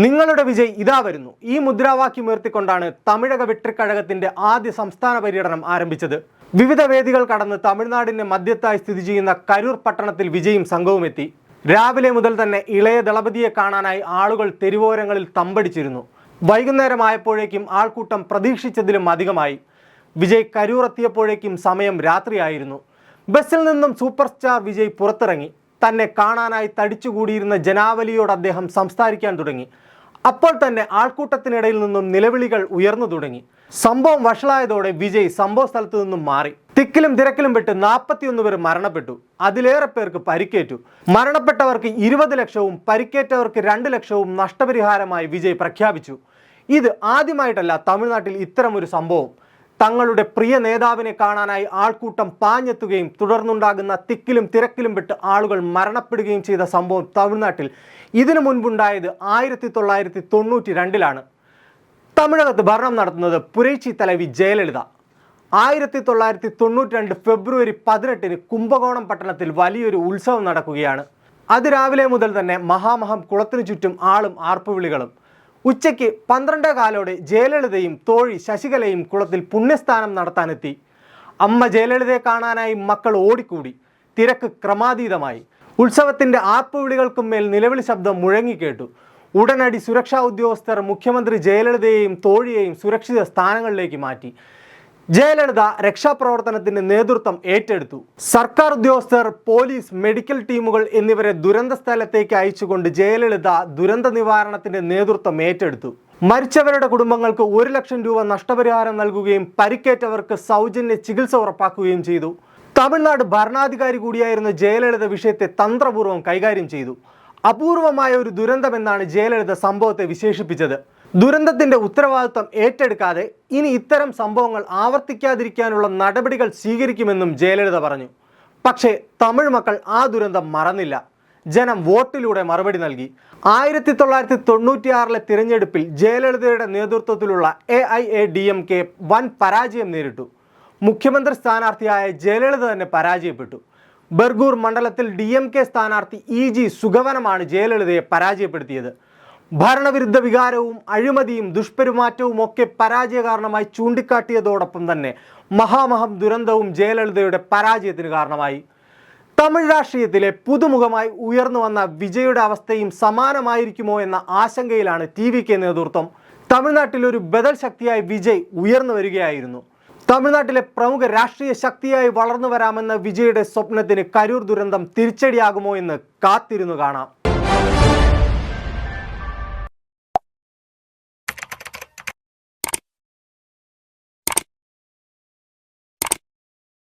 നിങ്ങളുടെ വിജയ് ഇതാ വരുന്നു. ഈ മുദ്രാവാക്യം ഉയർത്തിക്കൊണ്ടാണ് തമിഴക വെട്രിക്കഴകത്തിന്റെ ആദ്യ സംസ്ഥാന പര്യടനം ആരംഭിച്ചത്. വിവിധ വേദികൾ കടന്ന് തമിഴ്നാടിന്റെ മധ്യത്തായി സ്ഥിതി ചെയ്യുന്ന കരൂർ പട്ടണത്തിൽ വിജയും സംഘവും എത്തി. രാവിലെ മുതൽ തന്നെ ഇളയ ദളപതിയെ കാണാനായി ആളുകൾ തെരുവോരങ്ങളിൽ തമ്പടിച്ചിരുന്നു. വൈകുന്നേരമായപ്പോഴേക്കും ആൾക്കൂട്ടം പ്രതീക്ഷിച്ചതിലും അധികമായി. വിജയ് കരൂർ എത്തിയപ്പോഴേക്കും സമയം രാത്രിയായിരുന്നു. ബസ്സിൽ നിന്നും സൂപ്പർ സ്റ്റാർ വിജയ് പുറത്തിറങ്ങി. തന്നെ കാണാനായി തടിച്ചുകൂടിയിരുന്ന ജനാവലിയോട് അദ്ദേഹം സംസാരിക്കാൻ തുടങ്ങി. അപ്പോൾ തന്നെ ആൾക്കൂട്ടത്തിനിടയിൽ നിന്നും നിലവിളികൾ ഉയർന്നു തുടങ്ങി. സംഭവം വഷളായതോടെ വിജയ് സംഭവ സ്ഥലത്തു നിന്നും മാറി. തിക്കിലും തിരക്കിലും പെട്ട് 41 പേർ മരണപ്പെട്ടു. അതിലേറെ പേർക്ക് പരിക്കേറ്റു. മരണപ്പെട്ടവർക്ക് 20 ലക്ഷവും പരിക്കേറ്റവർക്ക് 2 ലക്ഷവും നഷ്ടപരിഹാരമായി വിജയ് പ്രഖ്യാപിച്ചു. ഇത് ആദ്യമായിട്ടല്ല തമിഴ്നാട്ടിൽ ഇത്തരമൊരു സംഭവം. തങ്ങളുടെ പ്രിയ നേതാവിനെ കാണാനായി ആൾക്കൂട്ടം പാഞ്ഞെത്തുകയും തുടർന്നുണ്ടാകുന്ന തിക്കിലും തിരക്കിലും പെട്ട് ആളുകൾ മരണപ്പെടുകയും ചെയ്ത സംഭവം തമിഴ്നാട്ടിൽ ഇതിനു മുൻപുണ്ടായത് 1992-ലാണ്. തമിഴകത്ത് ഭരണം നടത്തുന്നത് പുരൈച്ചി തലവി ജയലളിത. 1992 ഫെബ്രുവരി 18-ന് കുംഭകോണം പട്ടണത്തിൽ വലിയൊരു ഉത്സവം നടക്കുകയാണ്. അതിരാവിലെ മുതൽ തന്നെ മഹാമഹം കുളത്തിനു ചുറ്റും ആളും ആർപ്പുവിളികളും. ഉച്ചയ്ക്ക് 12:15 ജയലളിതയും തോഴി ശശികലയും കുളത്തിൽ പുണ്യസ്നാനം നടത്താനെത്തി. അമ്മ ജയലളിതയെ കാണാനായി മക്കൾ ഓടിക്കൂടി. തിരക്ക് ക്രമാതീതമായി. ഉത്സവത്തിന്റെ ആർപ്പുവിളികൾക്കും മേൽ നിലവിളി ശബ്ദം മുഴങ്ങിക്കേട്ടു. ഉടനടി സുരക്ഷാ ഉദ്യോഗസ്ഥർ മുഖ്യമന്ത്രി ജയലളിതയെയും തോഴിയെയും സുരക്ഷിത സ്ഥാനങ്ങളിലേക്ക് മാറ്റി. ജയലളിത രക്ഷാപ്രവർത്തനത്തിന്റെ നേതൃത്വം ഏറ്റെടുത്തു. സർക്കാർ ഉദ്യോഗസ്ഥർ, പോലീസ്, മെഡിക്കൽ ടീമുകൾ എന്നിവരെ ദുരന്ത സ്ഥലത്തേക്ക് അയച്ചുകൊണ്ട് ജയലളിത ദുരന്ത നിവാരണത്തിന്റെ നേതൃത്വം ഏറ്റെടുത്തു. മരിച്ചവരുടെ കുടുംബങ്ങൾക്ക് 1 ലക്ഷം രൂപ നഷ്ടപരിഹാരം നൽകുകയും പരിക്കേറ്റവർക്ക് സൗജന്യ ചികിത്സ ഉറപ്പാക്കുകയും ചെയ്തു. തമിഴ്നാട് ഭരണാധികാരി കൂടിയായിരുന്ന ജയലളിത വിഷയത്തെ തന്ത്രപൂർവ്വം കൈകാര്യം ചെയ്തു. അപൂർവമായ ഒരു ദുരന്തമെന്നാണ് ജയലളിത സംഭവത്തെ വിശേഷിപ്പിച്ചത്. ദുരന്തത്തിന്റെ ഉത്തരവാദിത്വം ഏറ്റെടുക്കാതെ ഇനി ഇത്തരം സംഭവങ്ങൾ ആവർത്തിക്കാതിരിക്കാനുള്ള നടപടികൾ സ്വീകരിക്കുമെന്നും ജയലളിത പറഞ്ഞു. പക്ഷേ തമിഴ് മക്കൾ ആ ദുരന്തം മറന്നില്ല. ജനം വോട്ടിലൂടെ മറുപടി നൽകി. 1996-ലെ തിരഞ്ഞെടുപ്പിൽ ജയലളിതയുടെ നേതൃത്വത്തിലുള്ള AIADMK വൻ പരാജയം നേരിട്ടു. മുഖ്യമന്ത്രി സ്ഥാനാർത്ഥിയായ ജയലളിത തന്നെ പരാജയപ്പെട്ടു. ബർഗൂർ മണ്ഡലത്തിൽ DMK സ്ഥാനാർത്ഥി EG സുഗവനമാണ് ജയലളിതയെ പരാജയപ്പെടുത്തിയത്. ഭരണവിരുദ്ധ വികാരവും അഴിമതിയും ദുഷ്പെരുമാറ്റവും ഒക്കെ പരാജയ കാരണമായി ചൂണ്ടിക്കാട്ടിയതോടൊപ്പം തന്നെ മഹാമഹം ദുരന്തവും ജയലളിതയുടെ പരാജയത്തിന് കാരണമായി. തമിഴ് രാഷ്ട്രീയത്തിലെ പുതുമുഖമായി ഉയർന്നു വന്ന വിജയുടെ അവസ്ഥയും സമാനമായിരിക്കുമോ എന്ന ആശങ്കയിലാണ് TVK നേതൃത്വം. തമിഴ്നാട്ടിൽ ഒരു ബദൽ ശക്തിയായി വിജയ് ഉയർന്നു വരികയായിരുന്നു. തമിഴ്നാട്ടിലെ പ്രമുഖ രാഷ്ട്രീയ ശക്തിയായി വളർന്നു വരാമെന്ന വിജയുടെ സ്വപ്നത്തിന് കരൂർ ദുരന്തം തിരിച്ചടിയാകുമോ എന്ന് കാത്തിരുന്നു കാണാം.